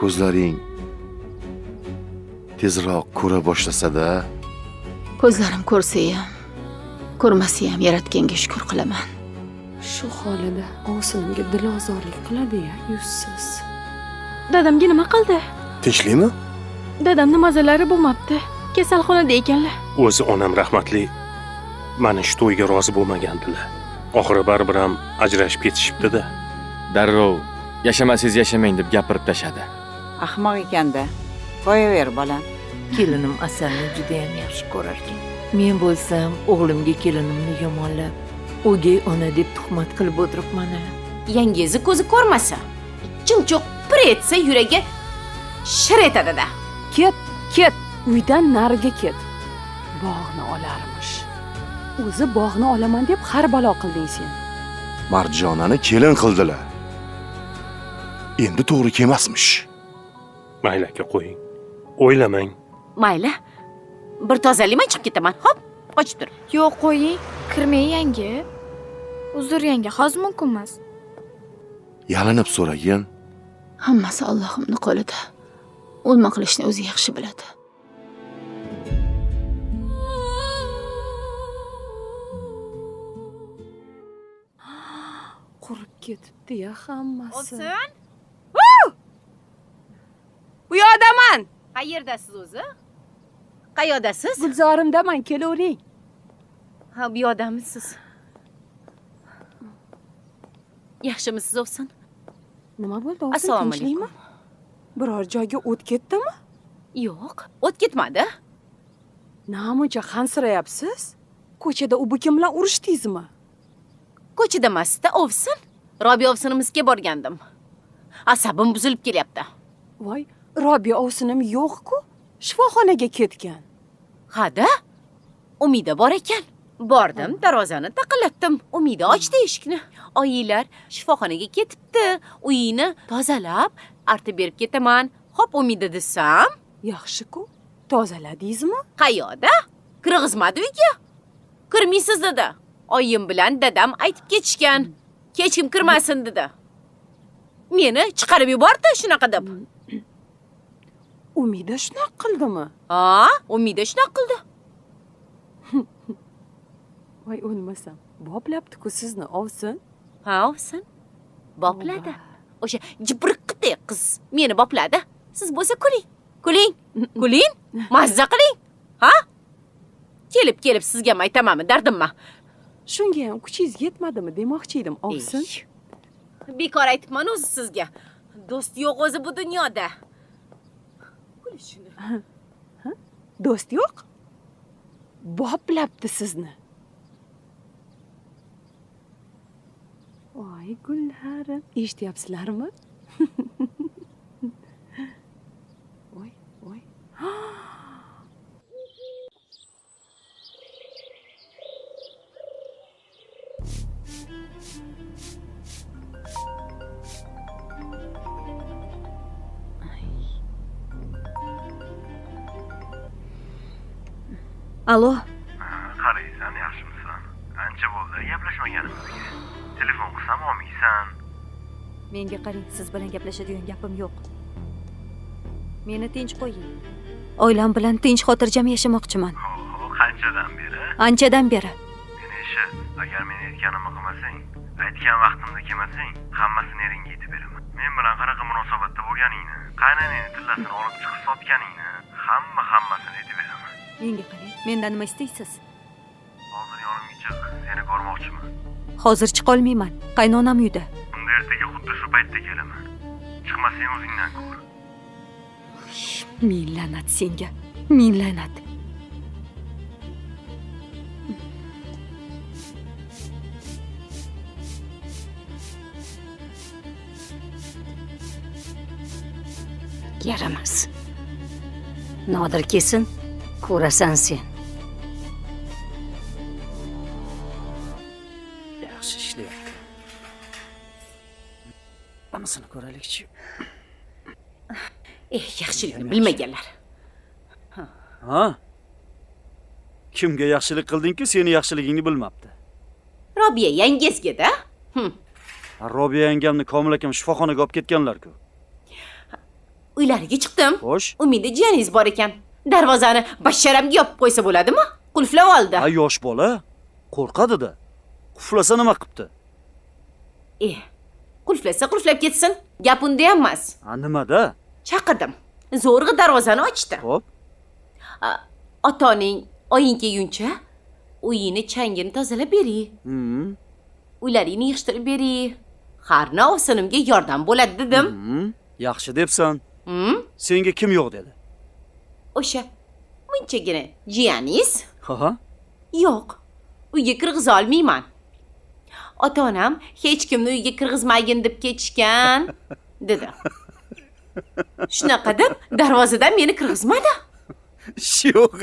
ko'zlaring tezroq ko'ra boshlasa-da. Ko'zlarim ko'rsa ham, ko'rmasa ham yaratganga shukr qilaman. Shu holida ovsinimga dilozorlik qiladi-ya, yuzsiz. Dadamga nima qildi? Tinchlikmi? Dadamni mazalari bo'lmabdi. Kasalxonada ekanlar. O'zi onam rahmatli mana shu to'yga rozi bo'lmagandilar. Oxiri baribir ham ajrashib ketishibdi-da. Darrov yashamasangiz yashamang deb gapirib tashadi. Ahmoq ekanda. Qo'yaver bolam. Kelinim Asalni juda ham yaxshi ko'rar ekan. Men bo'lsam o'g'limga kelinimni yomonlab, o'gay ona deb tuhmat qilib o'tiribman. Yangizi ko'zi ko'rmasa, chimchoq pir etsa yuragi shir etadi-da. Ket, uydan nariga ket. Bog'ni olarmish. O'zi bog'ni olaman deb har balo qilding sen. Marjonani kelin qildilar. Endi to'g'ri kelmasmish. Mayli aka, qo'ying. O'ylamang. Mayli. Bir tozalayman chiqib ketaman. Hop, qochib tur. Yo'q, qo'ying. Kirmay yangi. Uzr yangi, hozir mumkin emas. Yalinib so'ragin. Hammasi Allohimning qo'lida. U nima qilishni o'zi yaxshi biladi. Qurib ketibdi-ya hammasi. Olsin. Bu yoqdaman. Qayerdasiz o'zi? Qayerdasiz? Gulzorimdaman, kelavering. Ha, bu yoqdamisiz? Yaxshimisiz Ovsin? Nima bo'ldi? Ovsin, Assalomu tinchlikmi? Biror joyga o't ketdimi? Yo'q, o't ketmadi. Namuncha hansirayapsiz? Ko'chada u bukim bilan urushdingizmi? Ko'chada emasda, Ovsin. Robiya Ovsinimizga borgandim. Asabim buzilib kelyapti. Voy, Robiya ovsinim yo'q-ku. Shifoxonaga ketgan. Ha-da? Umida bor ekan. Bordim, darvozani taqillatdim. Umida ochdi eshikni. Oyinglar shifoxonaga ketibdi. Uyini tozalab, artib berib ketaman. Hop, Umida desam, Yaxshi-ku. Tozaladingizmi? qayoqda? Kirg'izmadi uyga. Kirmaysiz dedi. Oyim bilan dadam aytib ketishgan. Hech kim kirmasin dedi. Meni chiqarib yubordi shunaqa deb. Umida shunaqa qildimi? Ha, Umida shunaqa qildi. Voy, o'lmasam. Boplabdi-ku sizni, Ovsin. Ha, Ovsin. Bopladi. O'sha jibriqqidek qiz meni bopladi. Siz bo'lsa kuling. Kuling. Mazza qiling. Ha? Kelib sizga aytamanmi, dardimmi? Shunga ham kuchingiz yetmadimi demoqchi edim, Ovsin. Bekor aytibman o'zi sizga. Do'st yo'q o'zi bu dunyoda. Do'st yo'q? Boplabdi sizni. Voy, gullarim. Eshityapsizlarmi? Voy. Alo. Qaraysan, yaxshimisan? Ancha bo'ldi gaplashmaganimizga. Telefon qilsam olmaysan. Menga qarang, siz bilan gaplashadigan gapim yo'q. Meni tinch qo'ying. Oilam bilan tinch xotirjam yashamoqchiman. Qanchadan beri? Anchadan beri. Meni eshit, agar men aytganimni qilmasang, aytgan vaqtimda kelmasang, hammasini eringga aytib beraman. Men bilan qanaqa munosabatda bo'lganingni, qaynanangni tillasini olib chiqib sotganingni, hammasini aytib beraman. Menga qarang, mendan nima istaysiz? Hozir yonimga chiq, seni ko'rmoqchiman. Hozir chiqolmayman. Qaynonam uyda. Unda ertaga xuddi shu paytda kelaman. Chiqmasang o'zingdan ko'r. Ming la'nat senga. Ming la'nat. Yaramas. Nodir kelsin, ko'rasan sen. Yaxshi ishlayapti. Bunisini ko'raylik-chi. Yaxshilikni bilmaganlar. Ha? Kimga yaxshilik qilding-ki, seni yaxshiligingni bilmabdi? Robiya yangizga-da. Robiya yangamni Komil akam shifoxonaga olib ketganlar-ku. uylariga chiqdim. Xo'sh. Umida jiyaningiz bor ekan. Darvozani basharamga yopib qo'ysa bo'ladimi? Qulflab oldi. Ha, yosh bola. Qo'rqadi-da. Quflasa nima qilibdi? Qulflasa qulflab ketsin. Gap unda ham emas. Ha, nimada? Chaqirdim. Zo'rg'a darvozani ochdi. Xo'p. Ota-oning oying kelguncha uyini changini tozalab bering. Uylaringni yig'ishtirib bering. Har navsinimga yordam bo'ladi dedim. Yaxshi debsan. Senga kim yo'q dedi? O'sha munchagina jiyaningiz? Ha. Yo'q. Uyga kirg'iza olmayman. Ota-onam hech kimni uyga kirgizmagin deb ketishgan, dedi. Shunaqa deb darvozadan meni kirgizmadi. Yo'q.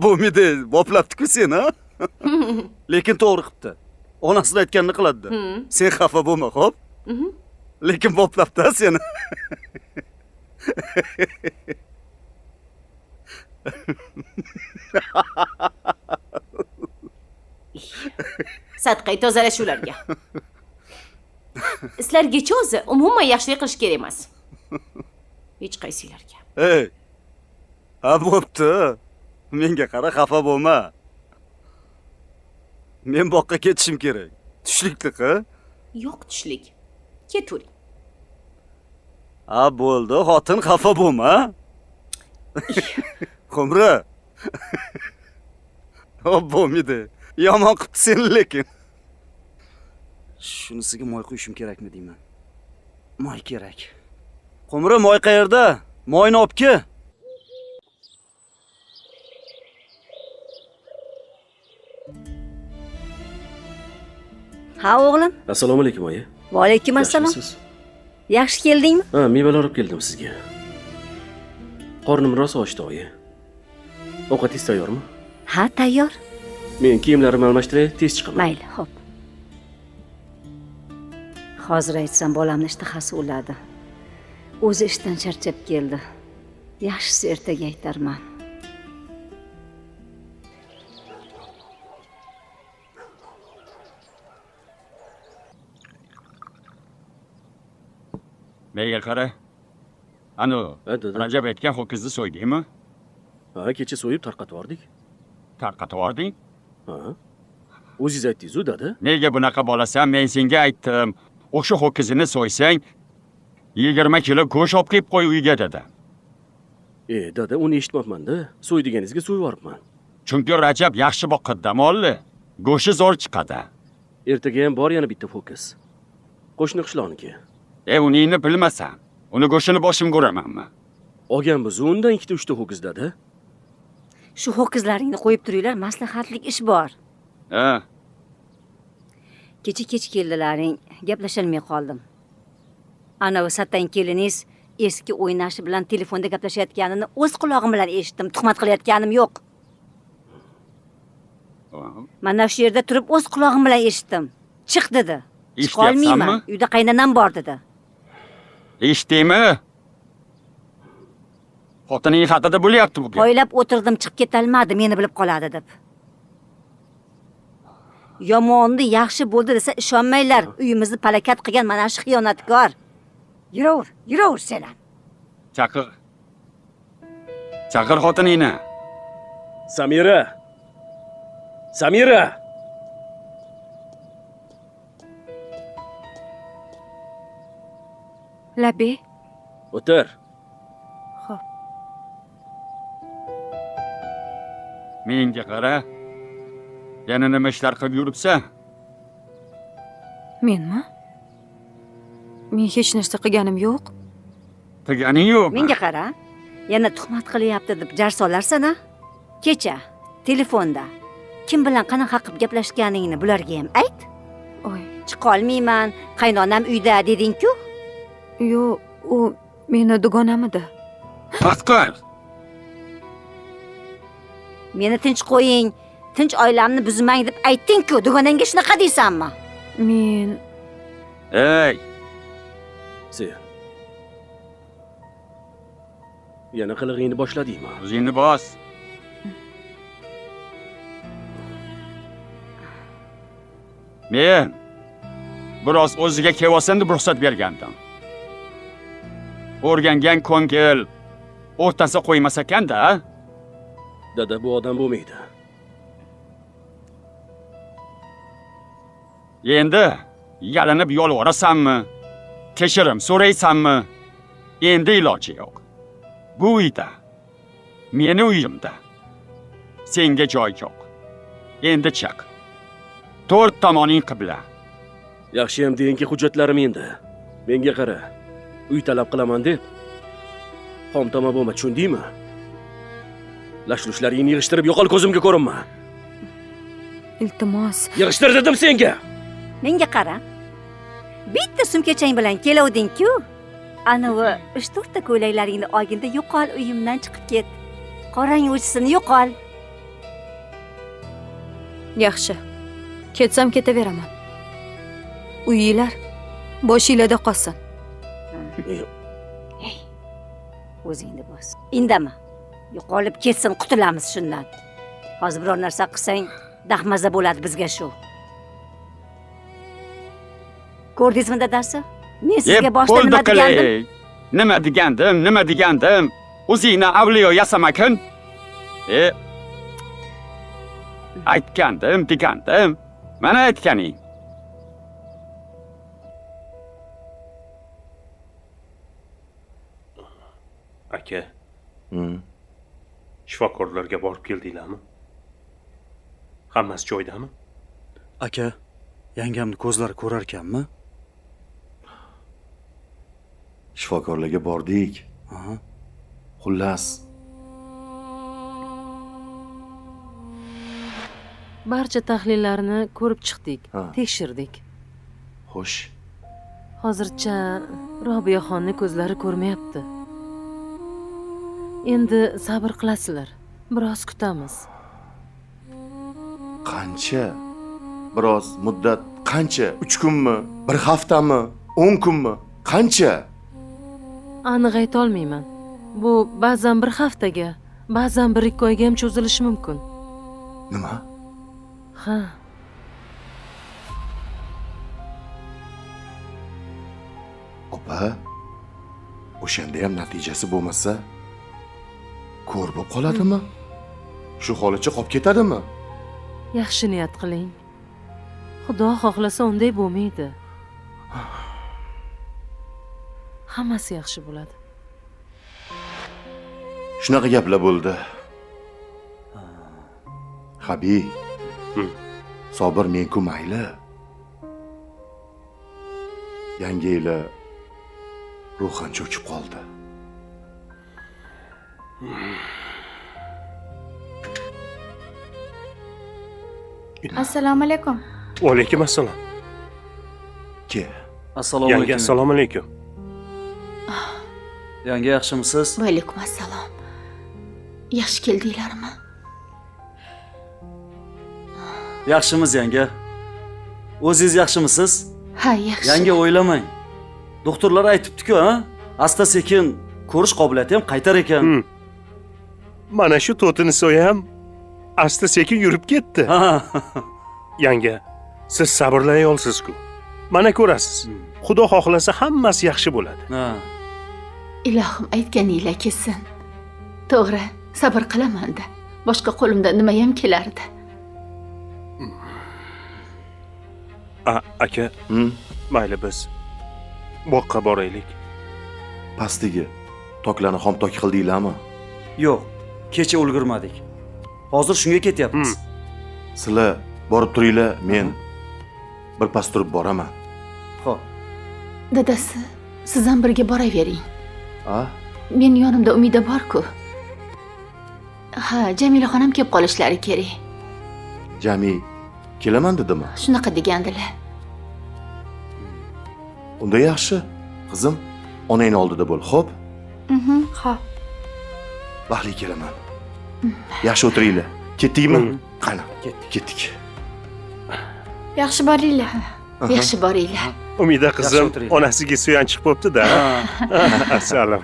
Bo'midi, boplabdi-ku seni, ha? Lekin to'g'ri qilibdi. Onasini aytganini qiladi. Sen xafa bo'lma, xo'p? Lekin boplabdi seni. Sadqay tozalash ularga. Sizlargacha o'zi umuman yaxshilik qilish kerak emas. Hech qaysinglarga. Ey. Ha, bo'pti. Menga qara, xafa bo'lma. Men boqqa ketishim kerak. Tushlikliq-a? Yo'q tushlik. Ketavering. Ha, bo'ldi, xotin xafa bo'lma. Xumra. Bo'midi. Yomon qilibdi seni lekin. Shunisiga moy qo'yishim kerakmi deyman. Moy kerak. Xumra, moy qayerda? Moyni olib kel. Ha o'g'lim. Assalomu alaykum oyi. Va alaykum assalom. Yaxshi keldingmi? Ha, mevalar olib keldim sizga. Qornim rosa ochdi oyi. Ovqatingiz tayyormi? Ha, tayyor. Men kiyimlarimni almashtiray, tez chiqaman. Mayli, xo'p. Hozir aytsam bolamni ishtahasi o'ladi. O'zi ishdan charchab keldi. Yaxshisi ertaga aytarman. Menga qara. Rajab aytgan ho'kizni so'ydingmi? Ha, kecha so'yib tarqatib yubordik. Tarqatib yubording? Ha. O'zingiz aytdingiz-ku, dada. Nega bunaqa bo'lasan? Men senga aytdim. O'sha ho'kizini so'ysang, 20 kilo go'sht olib kelib qo'y uyga dedi. Dada, uni eshitmabman-da. So'ydiganingizga so'yib yuboribman. Chunki Rajab yaxshi boqadi, molli. Go'shi zo'r chiqadi. Ertaga ham bor yana bitta ho'kiz. Qo'shni qishloqniki. Uningni bilmasam, uni go'shini boshimga uramanmi? Olganmiz undan 2-3 ho'kiz dada. Shu ho'kizlaringni qo'yib turinglar, maslahatlik ish bor. Ha. Kecha kech keldilaring, gaplasholmay qoldim. Ana satang keliningiz eski o'ynashi bilan telefonda gaplashayotganini o'z quloqim bilan eshitdim. Tuhmat qilayotganim yo'q. Mana shu yerda turib o'z quloqim bilan eshitdim. Chiq dedi. Chiqolmayman. Uyda qaynanam bor dedi. Eshitdingmi? Xotining xatida bo'lyapti bu gap. Qo'ylab o'tirdim, chiqib ketolmadi, meni bilib qoladi deb. Yomonni yaxshi bo'ldi desa ishonmanglar. Uyimizni palakat qilgan mana shu xiyonatkor. Yuraver sen ham. Chaqir. Chaqir xotiningni. Samira. Samira. Labi. O'tir. Xo'p. Menga qara. Yana nima ishlar qilib yuribsan? Menmi? Men hech narsa qilganim yo'q. Qilganing yo'qmi? Menga qara. Yana tuhmat qilyapti deb jar solarsan-a? Kecha telefonda kim bilan qanaqa qilib gaplashganingni bularga ham ayt. Chiqa olmayman, qaynonam uyda deding-ku? Yo'q, u meni dugonamidi. Pasqal. Meni tinch qo'ying, tinch oilamni buzmang deb aytding-ku, dugonangga shunaqa deysanmi? Men Ey, Sen. Yana qilig'ingni boshladingmi? o'zingni bos. Men biroz o'ziga kelvasan deb ruxsat bergandim. O'rgangan ko'ngil o'rtasi qo'ymas ekan-da. Dada bu odam bo'lmaydi. Endi yalinib yolvorasanmi? Kechirim so'raysanmi? Endi iloji yo'q. Bu uyda, meni uyimda. Senga joy yo'q. Endi chiq. 4 tomoning qibla. Yaxshiyam deyinki hujjatlarim endi. Menga qara. Uy talab qilaman deb. Xomtama bo'lma, tushundingmi? Lash-lushlaringni yig'ishtirib yo'qol ko'zimga ko'rinma. Iltimos. Yig'ishtir dedim senga. Menga qara. Bitta sumkachang bilan kelavding-ku. Anavi 3-4 ta ko'ylaklaringni olginda yo'qol, uyimdan chiqib ket. Qorang o'chsin, yo'qol. Yaxshi. Ketsam ketaveraman. Uyinglar boshinglarda qolsin. O'zingni bos. Indama. Yo'qolib ketsin, qutulamiz shundan. Hozir biror narsa qilsang, dahmaza bo'ladi bizga shu. Ko'rdingizmi dadasi? Men sizga boshda nima degandim? Nima degandim? O'zingni avliyo yasamakin. Aytgandim, degandim. Mana aytganing. Aka. Shifokorlarga borib keldinglarmi? Hammasi joyidami? Aka, yangamni ko'zlari ko'rar ekanmi? Shifokorlarga bordik. Xullas, Barcha tahlillarni ko'rib chiqdik, tekshirdik. xo'sh. Hozircha Robiyaxonni ko'zlari ko'rmayapti. Endi sabr qilasizlar. Biroz kutamiz. Qancha? Biroz muddat qancha? 3 kunmi? 1 haftami? 10 kunmi? Qancha? Aniq ayta olmayman. Bu ba'zan 1 haftaga, ba'zan 1-2 oyga ham cho'zilishi mumkin. Nima? Ha. Opa, o'shanda ham natijasi bo'lmasa, ko'r bo'lib qoladimi? Shu holicha qolib ketadimi? Yaxshi niyat qiling. Xudo xohlasa unday bo'lmaydi. Hammasi yaxshi bo'ladi. Shunaqa gaplar bo'ldi. Habi. Sobir men-ku mayli. Yanganglar ruhan cho'chib qoldi. Assalomu alaykum. Va alaykum assalom. Ke. Assalomu Yangi alaykum. assalomu alaykum. Yangi yaxshimisiz? Va alaykum assalom. Yaxshi keldinglarmi? Yaxshimiz yanga. O'zingiz yaxshimisiz? Ha, yaxshi. Yanga o'ylamang. Doktorlar aytibdi-ku, ha? Asta-sekin ko'rish qobiliyati ham qaytar ekan. Mana shu to'tini so'yam asta-sekin yurib ketdi. Yanga, siz sabrlay olsiz-ku. Mana ko'rasiz. Xudo xohlasa hammasi yaxshi bo'ladi. Ilohim aytganinglar kelsin. To'g'ri, sabr qilaman-da. Boshqa qo'limdan nima ham kelardi? Aka, mayli biz boqqa boraylik. Pastigi toklarni xomtok qildinglarmi? Yo'q, kecha ulgurmadik. Hozir shunga ketyapmiz. Sizlar borib turinglar, men birpas turib boraman. Xo'p. Dadasi, siz ham birga boravering. A? Men yonimda Umida bor-ku. Ha, Jamila xonim kelib qolishlari kerak. Jami kelaman dedimi? Shunaqa degandilar. Unda yaxshi. Qizim, onang oldida bo'l, xo'p? Xo'p. Baxtli kelaman. Yaxshi o'tiringlar. Ketdikmi? Qani, ketdik. Yaxshi boringlar. Yaxshi boringlar. Umida qizim onasiga suyanchiq bo'pti-da. Assalom.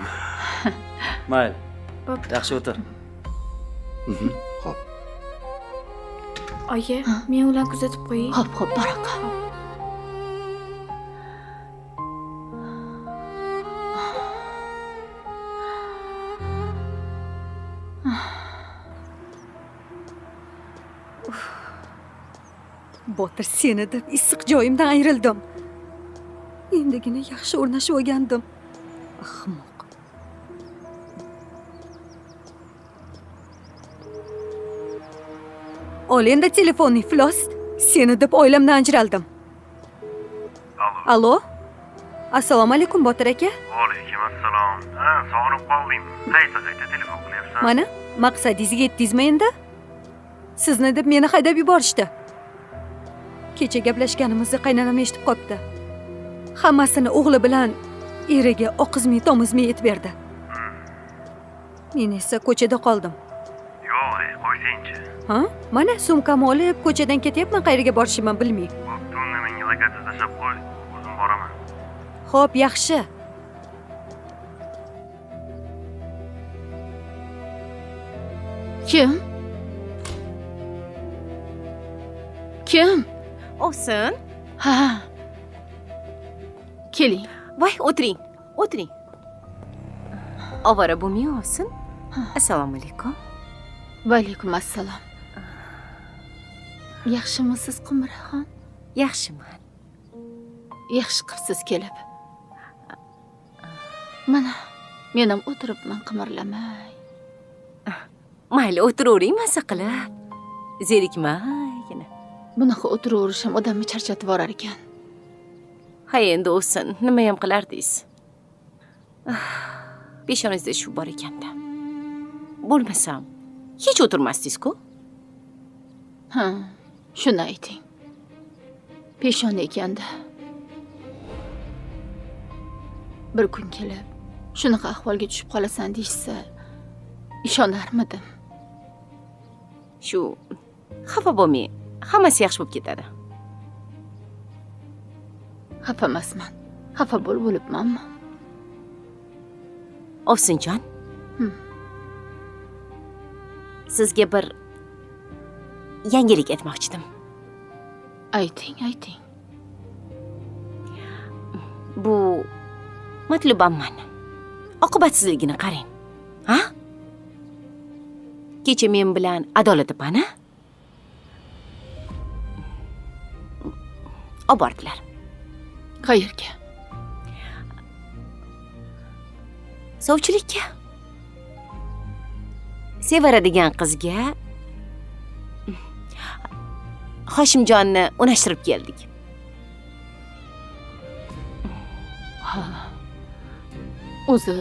Mayli. Yaxshi o'tir. Xo'p. Oyi, men ularni kuzatib qo'ying. Xo'p, baroqa. Botir, seni deb issiq joyimdan ayrildim. Endigina yaxshi o'rnashib olgandim. Ahmoq. Ol endi telefonni, iflos. Seni deb oilamdan ajraldim. Allo? Assalomu alaykum Botir aka. Alaykum assalom. Ha, sog'inib qoldim. Qayta telefon qilyapsan. Mana, maqsadingizga yetdingizmi endi? Sizni deb meni haydab yuborishdi. Kecha gaplashganimizni qaynonam eshitib qopti. Hammasini o'g'li bilan eriga oqizmay tomizmay aytib berdi. Men esa ko'chada qoldim. Yo'q, qo'ysangchi. Ha? Mana sumkamni olib ko'chadan ketyapman, qayerga borishimni bilmay. Bo'pti, unda menga zakatni tashlab qo'y. O'zim boraman. Xo'p, yaxshi. Kim? Kim? Ovsin. Ha. Keling. Voy, o'tiring. O'tiring. Ovora bo'lmay Ovsin. Assalomu alaykum. Va alaykum assalom. Yaxshimisiz Qumraxon? Yaxshiman. Yaxshi qilibsiz kelib. Mana, men ham o'tiribman qimirlamay. Mayli, o'tiravering masa qilib. Zerikmaygina. Bunaqa o'tiraverish ham odamni charchatib yuborar ekan. Ha, endi Ovsin, nima ham qilardingiz? Peshonangizda shu bor ekanda. Bo'lmasam, hech o'tirmasdingiz-ku? Ha, shuni ayting. Peshona ekanda. Bir kun kelib, shunaqa ahvolga tushib qolasan deyishsa, ishonarmidim? Shu xafa bo'lmang. Hammasi yaxshi bo'lib ketadi. Xafa emasman. Xafa bo'libmanmi? Ovsinjon. Sizga bir yangilik aytmoqchidim. Ayting. Bu Matlubamman. Oqibatsizligini qarang. Ha? Kecha men bilan Adolat opani obordilar. Qayerga? Sovchilikka. Sevara degan qizga Hoshimjonni unashtirib keldik. Ha. O'zi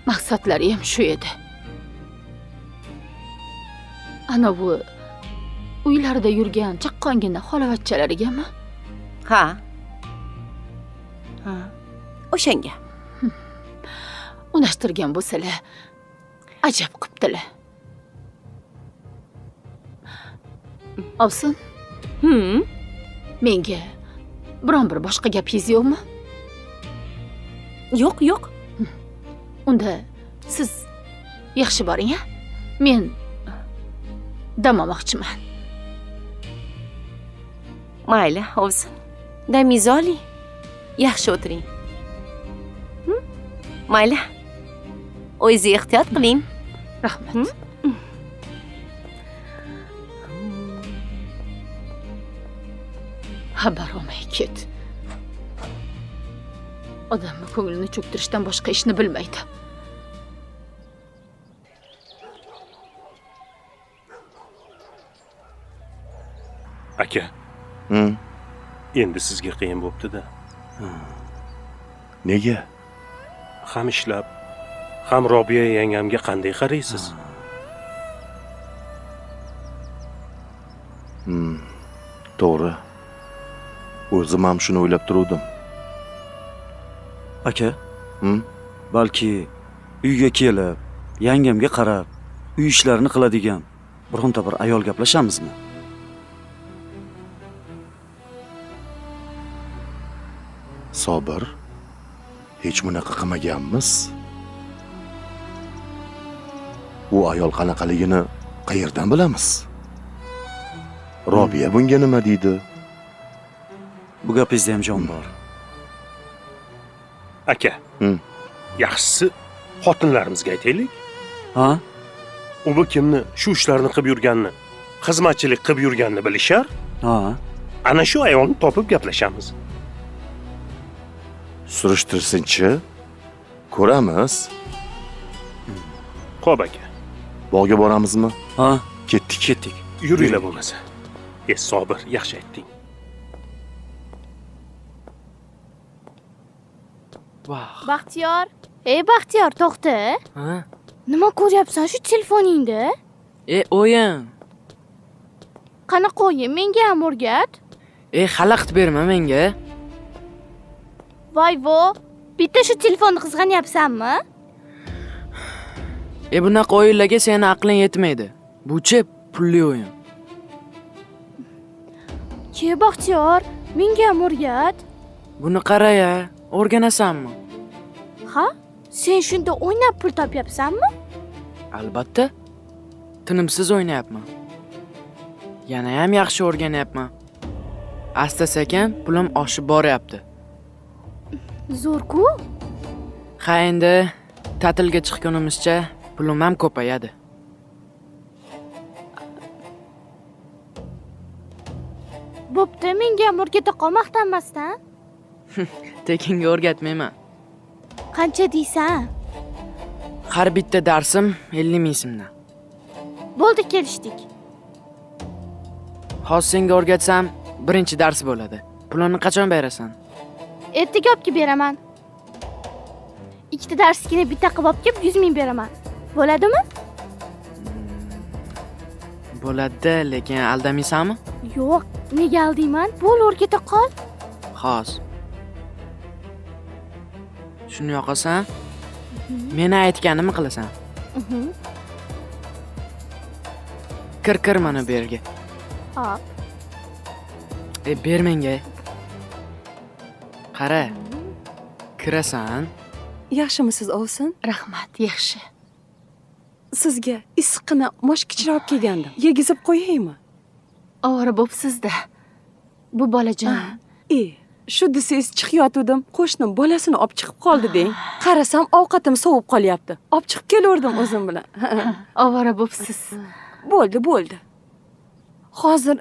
maqsadlari ham shu edi. Ana bu uylarida yurgan chaqqongina xolavachchalarigami? Ha. O'shanga. Unashtirgan bo'lsalar, ajab qilibdilar. Ovsin? Menga biron bir boshqa gapingiz yo'qmi? Yo'q. Unda siz yaxshi boring-a. Men dam olmoqchiman. Mayli, Ovsin. Damingizni oling. Yaxshi o'tiring. Mayli. O'zingizni ehtiyot qiling. Rahmat. Xabar olmay ket. Odamni ko'nglini cho'ktirishdan boshqa ishni bilmaydi. Aka. Endi sizga qiyin bo'pti-da. Nega? Ham ishlab, ham Robiya yangamga qanday qaraysiz? To'g'ri. O'zim ham shuni o'ylab turdim. Aka, balki uyga kelib, yangamga qarab, uy ishlarini qiladigan bironta bir ayol gaplashamizmi? Sobir, hech bunaqa qilmaganmiz. U ayol qanaqaligini qayerdan bilamiz? Robiya bunga nima deydi? Bu gapingizda ham jon bor. Aka. Yaxshisi xotinlarimizga aytaylik. Ha? U bu kimni shu ishlarni qilib yurganini, xizmatchilik qilib yurganini bilishar. Ha. ana shu ayolni topib gaplashamiz. Surishtirsinchi. Ko'ramiz. Xo'p aka. Bog'ga boramizmi? Ha, Ketdik. Yuringlar bo'lmasa. Sobir, yaxshi aytding. Baxtiyor. Ey Baxtiyor, to'xta. ha. Nima ko'ryapsan shu telefoningda? O'yin. Qanaqa o'yin? Menga ham o'rgat. Xalaqit berma menga. Voy-vo, bitta shu telefonni qizg'anyapsanmi? Bunaqa o'yinlarga seni aqling yetmaydi. Bu-chi pulli o'yin. Ke Baxtiyor, menga ham o'rgat. Buni qara-ya, o'rganasanmi? Ha? Sen shunda o'ynab pul topyapsanmi? Albatta. Tinimsiz o'ynayapman. Yana ham yaxshi o'rganyapman. Asta-sekin pulim oshib boryapti. Zo'r-ku. Ha, endi ta'tilga chiqqanimizcha pulim ham ko'payadi. Bo'pti, menga ham o'rgata qol maqtanmasdan. Tekinga o'rgatmayman. Qancha deysan? Har bitta darsim 50 ming so'mdan. Bo'ldi, kelishdik. Hozir senga o'rgatsam, birinchi dars bo'ladi. Pulini qachon berasan? Ertaga olib kelib beraman. Ikkita darsgina bitta qilib olib kelib 100 ming beraman. Bo'ladimi? Bo'ladi, lekin aldamaysanmi? Yo'q, nega aldayman? Bo'l, o'rgata qol. Xo'sh. Shuni yoqasan? Meni aytganimni qilasan. Kir mana bu yerga. Hop. Ber menga. Qara. Kirasan. Yaxshimisiz, Ovsin? Rahmat, yaxshi. Sizga issiqqina mosh kichroq kelgandim. Yegizib qo'yaymi? Ovora bo'psiz-da. Bu bolajon. Shu desangiz chiqyotgandim, qo'shnim bolasini olib chiqib qoldi deng. Qarasam ovqatim sovib qolyapti. Olib chiqib kelaverdim o'zim bilan. Ovora bo'psiz. Bo'ldi. Hozir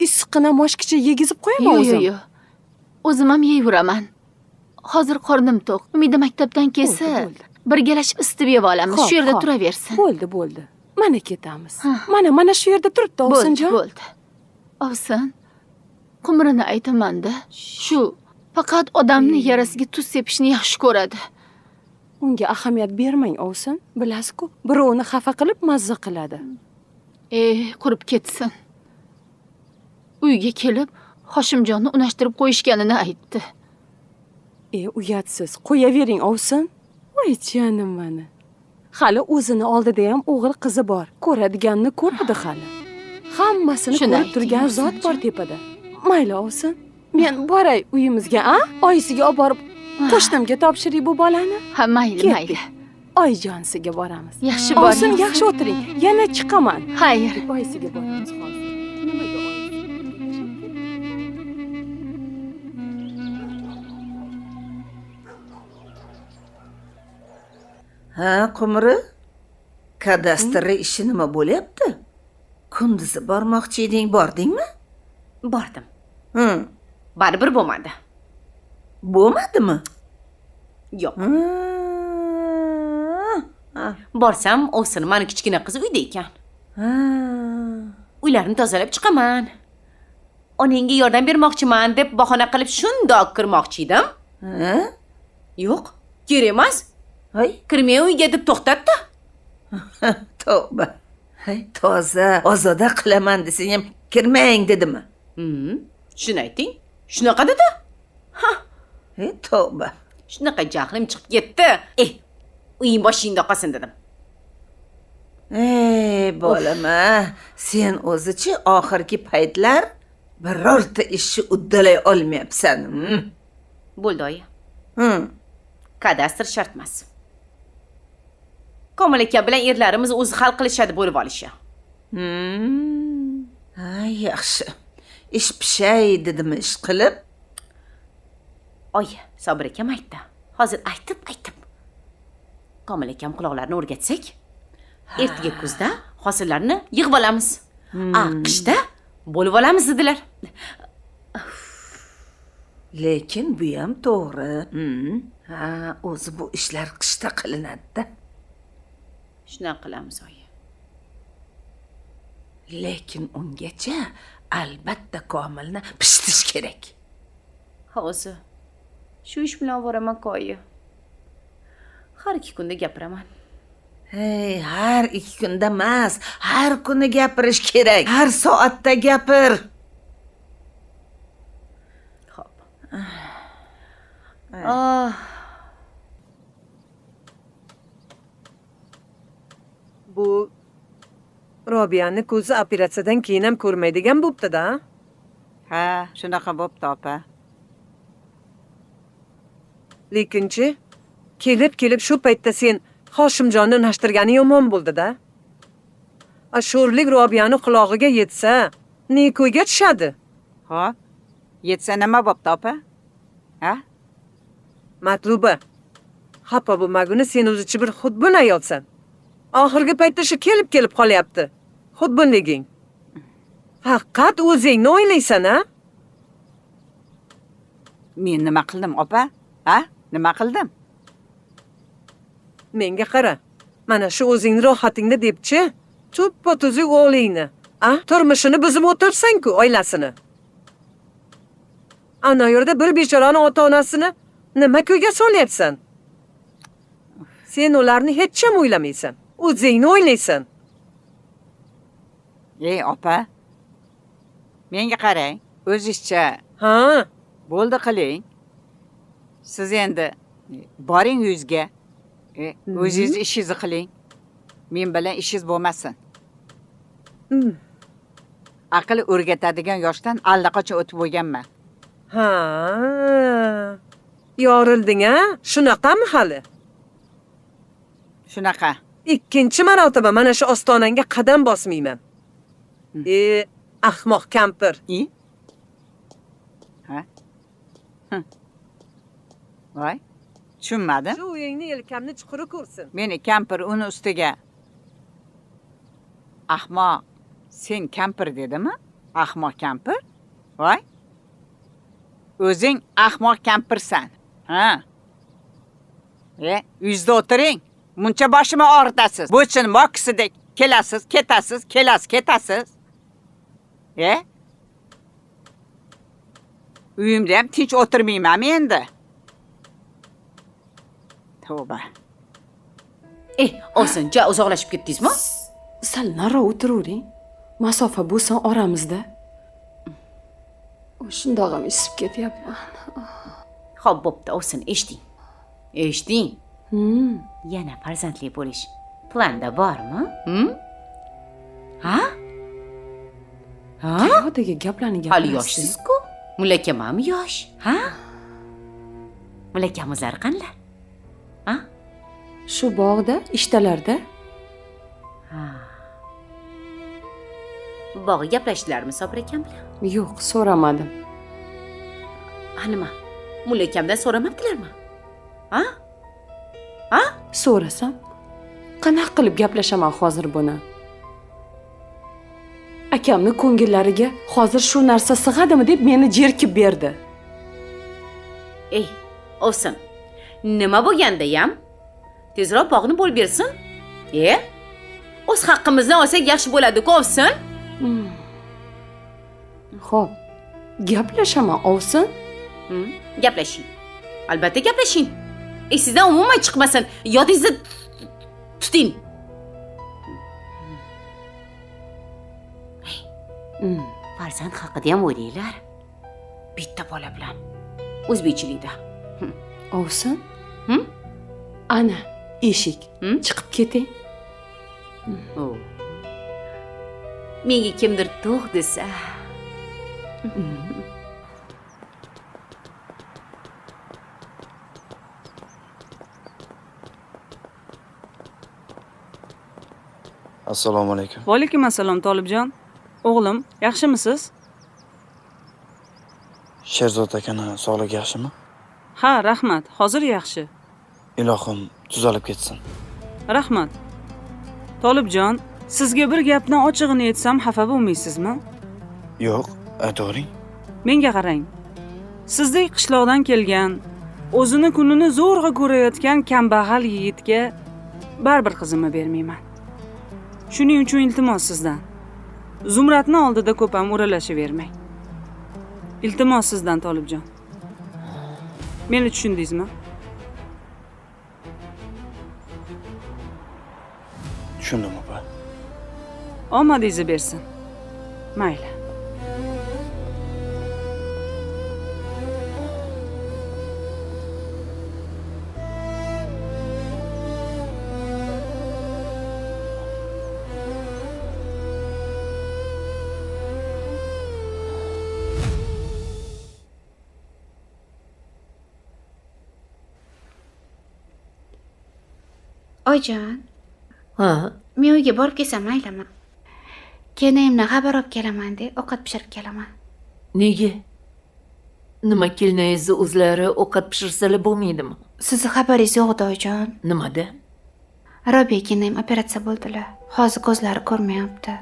issiqqina moshkicha yegizib qo'yaman o'zim. Yo'q. O'zim ham yeyveraman. Hozir qornim to'q. Umida maktabdan kelsa, birgalashib isitib yeb olamiz. Shu yerda turaversin. Bo'ldi. Mana ketamiz. Mana shu yerda turibdi Ovsinjon. Bo'ldi. Ovsin. Qumrini aytaman-da. Shu faqat odamni yarasiga tuz sepishni yaxshi ko'radi. Unga ahamiyat bermang, Ovsin. Bilasiz-ku, birovni xafa qilib mazza qiladi. Qurib ketsin. Uyga kelib, Hoshimjonni unashtirib qo'yishganini aytdi. Uyatsiz. Qo'yavering, Ovsin. Voy jonim meni. Hali o'zini oldida ham o'g'il qizi bor. Ko'radiganni ko'radi hali. Hammasini ko'rib turgan zot bor tepada. Mayli, Ovsin. Men boray uyimizga, oyisiga olib borib qo'shnimga topshiring bu bolani. Ha, mayli. Oyjonsiga boramiz. Yaxshi boring. Ovsin, yaxshi o'tiring. Yana chiqaman. Xayr. Oyisiga boramiz hozir. Nimaga Ha, Qumri? Kadastri ishi nima bo'lyapti? Kunduzi bormoqchi eding, bordingmi? Bordim. Baribir bo'lmadi. Bo'lmadimi? Yo'q. Borsam, Ovsin mani kichkina qizi uyda ekan. Uylarni tozalab chiqaman. Onangga yordam bermoqchiman deb bahona qilib shundoq kirmoqchi edim. Yo'q, kerak emas. Kirmay uyga deb to'xtatdi. Tavba. Toza, ozoda qilaman desang ham kirmang dedimi? Shuni ayting. Shunaqa dedi. Tavba. Shunaqa jahlim chiqib ketdi. Uying boshingda qolsin dedim. Bolama, sen o'zichi oxirgi paytlar birorta ishni uddalay olmayapsan. Bo'ldi, oyi. Kadastr shart emas. Komil aka bilan erlarimiz o'zi hal qilishadi bo'lib olishi. Yaxshi. Ish pishay dedimi ish qilib? Oy, Sobir akam aytdi. Hozir aytib. Komil akam quloqlarini o'rgatsak, ertaga kuzda hosillarni yig'ib olamiz. Qishda bo'lib olamiz dedilar. Lekin bu ham to'g'ri. Ha, o'zi bu ishlar qishda qilinadi-da. Shunaqa qilamiz oyi. Lekin ungacha albatta Komilni pishitish kerak. O'zi shu ish bilan boraman oyi. Har 2 kunda gapiraman. Hey, har 2 kunda emas, har kuni gapirish kerak. Har soatda gapir. Xo'p. Bu Robiyani ko'zi operatsiyadan keyin ham ko'rmaydigan bo'pti-da. Ha, shunaqa bo'pti, opa. Lekinchi kelib shu paytda sen Hoshimjonni unashtirgani yomon bo'ldi-da. Sho'rlik Robiyani qulog'iga yetsa, ne ko'yga tushadi? Xo'p. Yetsa nima bo'pti, opa? Ha? Matluba, xafa bo'lmaguni sen o'zichi bir xudbin ayolsan. Oxirgi paytda shu kelib qolyapti. Xudbinliging. Faqat o'zingni o'ylaysan, a? Men nima qildim, opa? Ha? Nima qildim? Menga qara. Mana shu o'zingni rohatingda debchi, tuppa-tuzuk o'g'lingni, turmushini buzib o'tirsan-ku, oilasini. Ana yerda bir bechorani ota-onasini nima ko'yga solyapsan? Sen ularni hech ham o'ylamaysan. O'zingni o'ylaysan. Ey, opa. Menga qarang, o'zingizcha. Ha, bo'ldi qiling. Siz endi boring uyingizga. O'zingiz ishingizni qiling. Men bilan ishingiz bo'lmasin. Aql o'rgatadigan yoshdan allaqachon o'tib bo'lganman. Ha. Yorilding-a? Shunaqami hali? Shunaqa. Ikkinchi marotaba mana shu ostonangga qadam bosmayman. Ahmoq kampir. Ha? Voy, tushunmadim. Shu o'yingni yelkamni chuquri ko'rsin. Meni kampir uni ustiga. Ahmoq, sen kampir dedimi? Ahmoq kampir? Voy. O'zing ahmoq kampirsan. Ha? Uyingizda o'tiring. Muncha boshimni og'ritasiz. Bo'chin mokisidek kelasiz, ketasiz, ketasiz. Uyimda ham tinch o'tirmayman endi. Tavba. Olsin, ja uzoqlashib ketdingizmi? Sal naro o'tiravering. Masofa bo'lsin oramizda. Shundoq ham isib ketyapman. Xo'p, bo'pti, olsin, eshiting. Eshiting. Yana farzandli bo'lish planda bormi? Ha? Qayerdagi gaplarni gapirasiz? Hali yoshsiz-ku. Mulakam ham yosh. Ha? Mulakamizlar qanday? Ha? Shu bog'da, ishtalarda? Ha. Bog'i gaplashdilarmi Sobir akam bilan? Yo'q, so'ramadim. Nima? Mulakamdan so'ramabdilarmi? Ha? Ha? So'rasam, qanaqa qilib gaplashaman hozir buni? Akamni ko'ngillariga hozir shu narsa sig'adimi deb meni jerkib berdi. Olsin. Nima bo'lganda ham tezroq bog'ni bo'lib bersin. O'z haqqimizni olsak yaxshi bo'ladi-ku, olsin. Xo'p. Gaplashaman, olsin. Gaplashing. Albatta gaplashing. Sizdan umuman chiqmasin. Yodingizda tuting. Farzand haqida ham o'ylanglar. Bitta bola bilan o'zbekchilikda. Olsin. Ana, eshik. Chiqib keting. Menga kimdir to'q desa. Assalomu alaykum. Va alaykum assalom Tolibjon. O'g'lim, yaxshimisiz? Sherzod akani sog'ligi yaxshimi? Ha, rahmat. Hozir yaxshi. Ilohim tuzalib ketsin. Rahmat. Tolibjon, sizga bir gapni ochig'ini aytsam xafa bo'lmaysizmi? Yo'q, aytavering. Menga qarang. Sizdek qishloqdan kelgan, o'zini kunini zo'rg'a ko'rayotgan kambag'al yigitga baribir qizimni bermayman. Shuning uchun iltimos sizdan. Zumradni oldida ko'p ham o'ralashavermang. Iltimos sizdan, Tolibjon. Meni tushundingizmi? Tushundim, opa. Omadingizni bersin. Mayli. Oyijon, Ha, men uyga borib kelsam maylimi? Kelinimdan xabar olib kelaman deb ovqat pishirib kelaman. nega? Nima kelinoyizni o'zlari ovqat pishirsalar bo'lmaydimi? Sizni xabaringiz yo'q-da, oyijon. Nimada? Robiya kelinim operatsiya bo'ldilar. Hozir ko'zlari ko'rmayapti.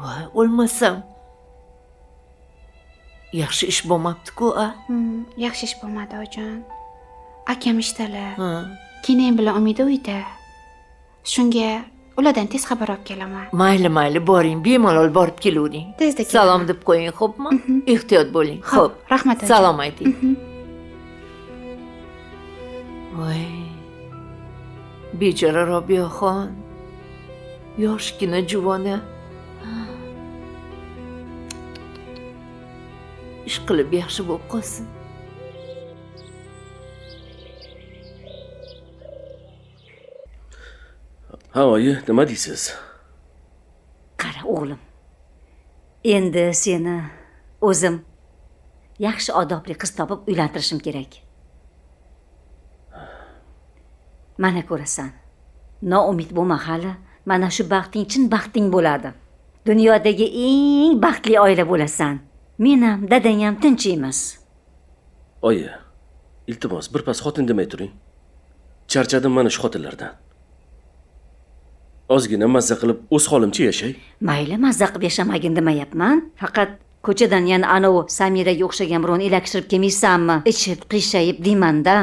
Voy, o'lmasam. Yaxshi ish bo'lmabdi-ku, a? Yaxshi ish bo'lmadi, oyijon. Akam ishdalar. Ha. Kelinim bilan Umida uyda. Shunga ulardan tez xabar olib kelaman. Mayli, boring, bemalol borib kelavering. Tezda kelaman. Salom deb qo'ying, xo'pmi? Ehtiyot bo'ling. Xo'p, rahmat. oyijon. Salom ayting. Voy. Bechora Robiyaxon. Yoshgina juvona. Ish qilib yaxshi bo'lib qolsin. Ha, oyi, nima deysiz? Qara o'g'lim. Endi seni o'zim yaxshi odobli qiz topib uylantirishim kerak. Mana ko'rasan. Noumid bo'lma hali. Mana shu baxting chin baxting bo'ladi. Dunyodagi eng baxtli oila bo'lasan. Men ham, dadang ham tinchiymiz. Oyi, iltimos, birpas xotin demay turing. Charchadim mana shu xotinlardan. Ozgina mazza qilib o'z holimcha yashay. Mayli, mazza qilib yashamagin demayapman. Faqat ko'chadan yana anavi Samiraga o'xshagan birovni ilakishtirib kelmaysanmi? Ichib, qiyshayib deymanda.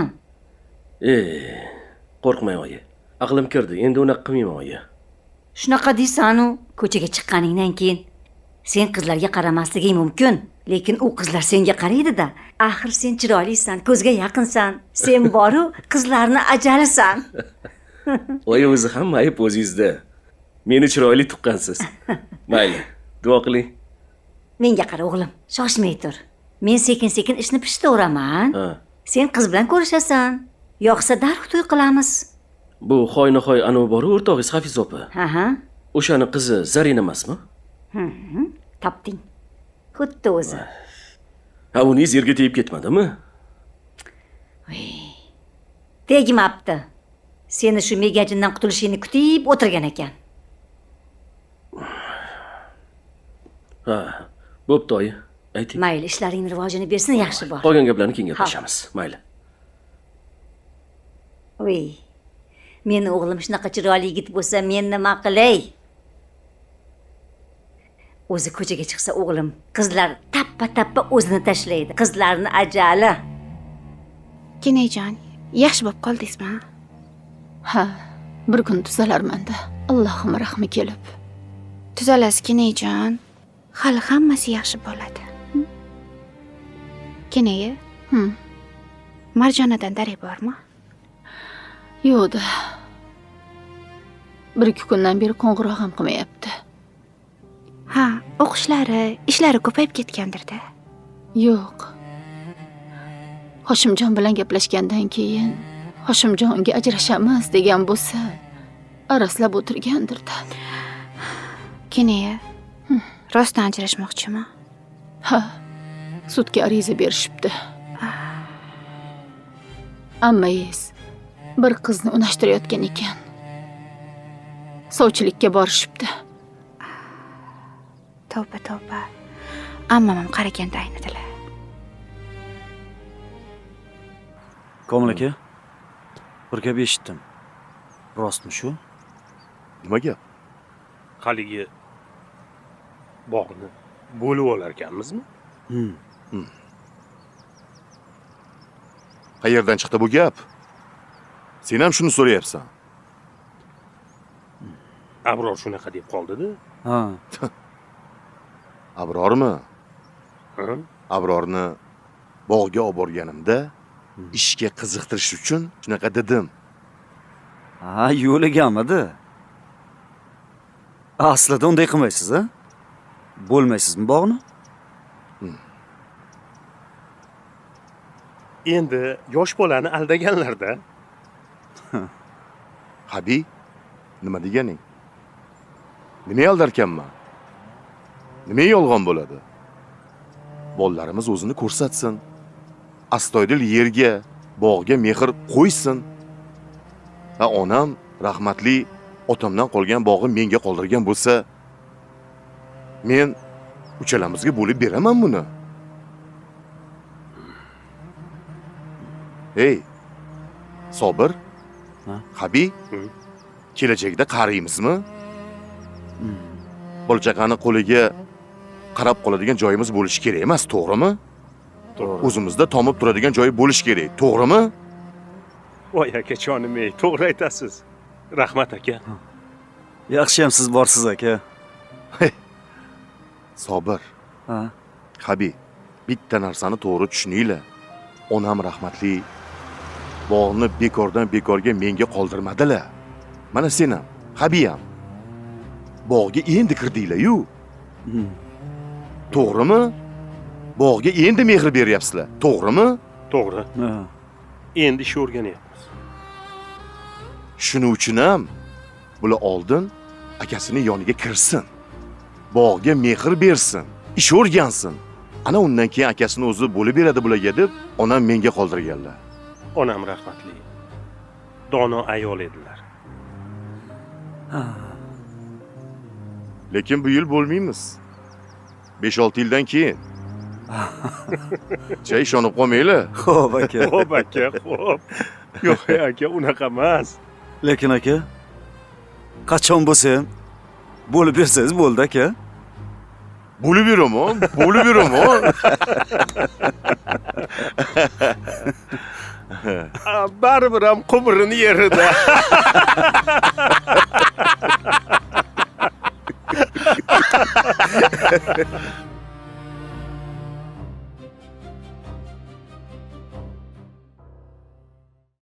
Qo'rqmang oyi. Aqlim kirdi. Endi unaqa qilmayman oyi. Shunaqa deysan-u, ko'chaga chiqqaningdan keyin sen qizlarga qaramasliging mumkin, lekin u qizlar senga qaraydi-da. Axir sen chiroylisan, ko'zga yaqinsan. Sen boru qizlarni ajalisan. Oyi, o'zi hamma ayb o'zingizda. Meni chiroyli tuqqansiz. Mayli, duo qiling. Menga qara o'g'lim, shoshmay tur. Men sekin-sekin ishni pishitaveraman. Sen qiz bilan ko'rishasan. Yo'qsa darhol to'y qilamiz. Bu xoynahoy anavi bor o'rtog'ingiz Hafiz opa. Ha. O'shani qizi Zarina emasmi? Topding. Xuddi o'zi. Ha, uningiz yerga tegib ketmadimi? Tegmabdi. Seni shu megajindan qutulishingni kutib o'tirgan ekan. Ha, bo'pti oyi. Ayting. Mayli, ishlaringning rivojini bersin, yaxshi bor. Qolgan gaplarni keyin gaplashamiz. Mayli. Voy. Meni o'g'lim shunaqa chiroyli yigit bo'lsa, men nima qilay? O'zi ko'chaga chiqsa o'g'lim, qizlar tappa-tappa o'zini tashlaydi. Qizlarni ajali. Kenajon, yaxshi bo'lib qoldingizmi? Ha, bir kun tuzalarman-da. Allohim rahmi kelib. Tuzalasiz, kenajon. Hali hammasi yaxshi bo'ladi. Kenayi? Marjonadan darak bormi? Yo'q-da. 1-2 kundan beri qo'ng'iroq ham qilmayapti. Ha, o'qishlari, ishlari ko'payib ketgandir-da. Yo'q. Hoshimjon bilan gaplashgandan keyin Hoshimjonga ajrashamiz degan bo'lsa, araslab o'tirgandir-da. Kenaya, rostdan ajrashmoqchimi? Ha, sudga ariza berishibdi. Ammangiz bir qizni unashtirayotgan ekan. Sovchilikka borishibdi. Tavba. Ammam ham qaraganda aynadilar. Komil aka, bir gap eshitdim. Rostmi shu? Nima gap? Haligi bog'ni bo'lib olar ekanmizmi? Qayerdan chiqdi bu gap? Sen ham shuni so'rayapsan. Abror shunaqa deb qoldi-da. Ha. Abrormi? Ha? Abrorni bog'ga olib borganimda ishga qiziqtirish uchun shunaqa dedim. Ha, yo'ligamidi? Aslida unday qilmaysiz, a? Bo'lmaysizmi bog'ni? Endi yosh bolani aldaganlarda. Habi, nima deganing? Nima aldarkanman? Nima yolg'on bo'ladi? Bolalarimiz o'zini ko'rsatsin. Astoydil yerga, bog'ga mehr qo'ysin. Va onam rahmatli otamdan qolgan bog'i menga qoldirgan bo'lsa, men uchalamizga bo'lib beraman buni. Hey, Sobir, Habi, kelajakda qariyimizmi? Bola-chaqani qo'liga qarab qoladigan joyimiz bo'lishi kerak emas, to'g'rimi? To'g'ri. O'zimizda tomib turadigan joyi bo'lishi kerak, to'g'rimi? Voy aka, jonim-ey, to'g'ri aytasiz. Rahmat aka. Yaxshiyam siz borsiz aka. Sobir. Ha. Habi, bitta narsani to'g'ri tushuninglar. Onam rahmatli bog'ni bekordan bekorga menga qoldirmadilar. Mana sen ham, Habi ham bog'ga endi kirdinglar-yu. To'g'rimi? Bog'ga endi mehr beryapsizlar, to'g'rimi? To'g'ri. Endi ish o'rganyapmiz. Shuning uchun ham bular oldin akasini yoniga kirsin. Bog'ga mehr bersin, ish o'rgansin. Ana undan keyin akasini o'zi bo'lib beradi bularga deb onam menga qoldirganlar. Onam rahmatli. Dono ayol edilar. Lekin bu yil bo'lmaymiz. 5-6 yildan keyin. Chay ishonib qolmanglar. Xo'p aka. Xo'p aka, xo'p. Yo'q aka, unaqa emas. Lekin aka, qachon bo'lsa ham bo'lib bersangiz bo'ldi aka. Bo'lib beraman, bo'lib beraman. Baribir ham qumurini yerida.